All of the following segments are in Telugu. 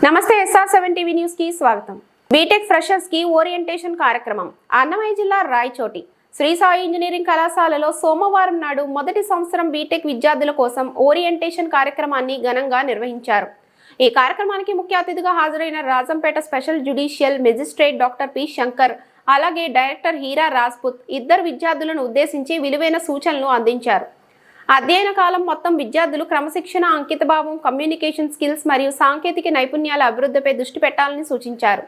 నమస్తే SR7 టీవీ న్యూస్ కి స్వాగతం. బీటెక్ ఫ్రెషర్స్ కి ఓరియంటేషన్ కార్యక్రమం అన్నమయ్య జిల్లా రాయచోటి శ్రీ సాయి ఇంజనీరింగ్ కళాశాలలో సోమవారం నాడు మొదటి సంవత్సరం బీటెక్ విద్యార్థుల కోసం ఓరియంటేషన్ కార్యక్రమాన్ని ఘనంగా నిర్వహించారు. ఈ కార్యక్రమానికి ముఖ్య అతిథిగా హాజరైన Rajampet special judicial magistrate doctor P Shankar, అలాగే డైరెక్టర్ హీరా రాజ్పుత్ ఇద్దరు విద్యార్థులను ఉద్దేశించి విలువైన సూచనలు అందించారు. అధ్యయన కాలం మొత్తం విద్యార్థులు క్రమశిక్షణ, అంకితభావం, కమ్యూనికేషన్ స్కిల్స్ మరియు సాంకేతిక నైపుణ్యాల అభివృద్ధిపై దృష్టి పెట్టాలని సూచించారు.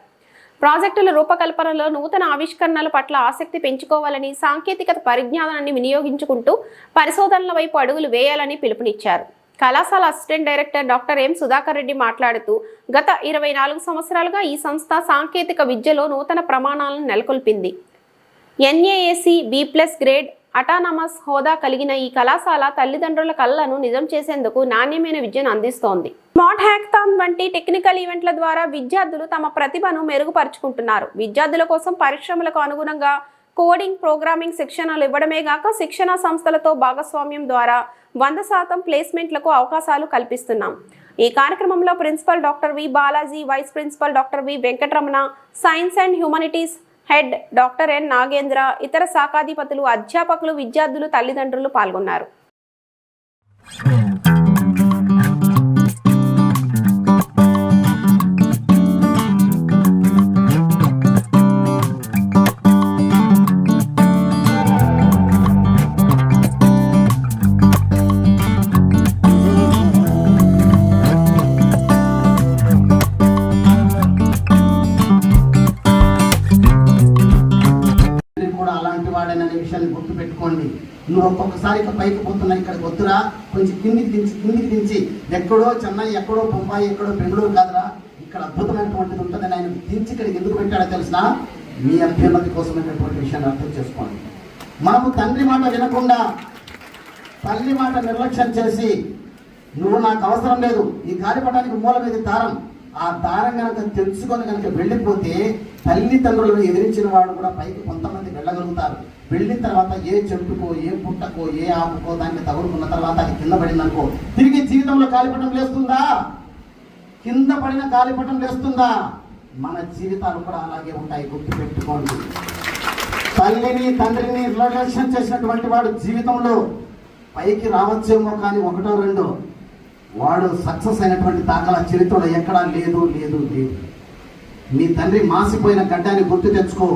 ప్రాజెక్టుల రూపకల్పనలో నూతన ఆవిష్కరణల పట్ల ఆసక్తి పెంచుకోవాలని, సాంకేతికత పరిజ్ఞానాన్ని వినియోగించుకుంటూ పరిశోధనల వైపు అడుగులు వేయాలని పిలుపునిచ్చారు. కళాశాల assistant director doctor M Sudhakar Reddy మాట్లాడుతూ, గత 24 సంవత్సరాలుగా ఈ సంస్థ సాంకేతిక విద్యలో నూతన ప్రమాణాలను నెలకొల్పింది. NAAC B+ గ్రేడ్ అటానమస్ హోదా కలిగిన ఈ కళాశాల తల్లిదండ్రుల కళలను నిజం చేసేందుకు నాణ్యమైన విద్యను అందిస్తోంది. స్మార్ట్ హ్యాకథాన్ వంటి టెక్నికల్ ఈవెంట్ల ద్వారా విద్యార్థులు తమ ప్రతిభను మెరుగుపరుచుకుంటున్నారు. విద్యార్థుల కోసం పరిశ్రమలకు అనుగుణంగా కోడింగ్, ప్రోగ్రామింగ్ శిక్షణలు ఇవ్వడమే గాక శిక్షణ సంస్థలతో భాగస్వామ్యం ద్వారా 100% ప్లేస్మెంట్లకు అవకాశాలు కల్పిస్తున్నాం. ఈ కార్యక్రమంలో principal doctor V Balaji, vice principal doctor V Venkataramana, science and humanities head doctor N Nagendra, ఇతర శాఖాధిపతులు, అధ్యాపకులు, విద్యార్థులు, తల్లిదండ్రులు పాల్గొన్నారు. గుర్తు పెట్టుకోండి. నువ్వు ఒక్కొక్కసారి పైకి పోతున్నా, ఇక్కడ వద్దురా, కొంచెం కిందికి దించి ఎక్కడో చెన్నై, ఎక్కడో బొంబాయి, ఎక్కడో బెంగళూరు కాదురా, ఇక్కడ అద్భుతమైనటువంటిది ఉంటుంది. ఆయన దించి ఇక్కడికి ఎందుకు పెట్టాడో తెలిసిన మీ అభ్యున్నతి కోసమైనటువంటి విషయాన్ని అర్థం చేసుకోండి. మనము తండ్రి మాట వినకుండా తల్లి మాట నిర్లక్ష్యం చేసి, నువ్వు నాకు అవసరం లేదు, ఈ గాలిపటానికి మూలం ఇది దారం, ఆ దారం కనుక తెలుసుకొని కనుక వెళ్ళిపోతే తల్లిదండ్రులను ఎదిరించిన వాడు కూడా పైకి కొంతమంది వెళ్ళగలుగుతారు. వెళ్ళిన తర్వాత ఏ చెట్టుకో, ఏ పుట్టకో, ఏ ఆకుకో దాన్ని తగులుకున్న తర్వాత అది కింద పడిందనుకో, తిరిగి జీవితంలో గాలిపటం లేస్తుందా? కింద పడిన గాలిపటం లేస్తుందా? మన జీవితాలు కూడా అలాగే ఉంటాయి, గుర్తు పెట్టుకోండి. తల్లిని తండ్రిని నిర్లక్ష్యం చేసినటువంటి వాడు జీవితంలో పైకి రావచ్చేమో, కానీ ఒకటో రెండో వాడు సక్సెస్ అయినటువంటి దాఖలా చరిత్రలో ఎక్కడా లేదు. మీ తండ్రి మాసిపోయిన గడ్డాన్ని గుర్తు తెచ్చుకో.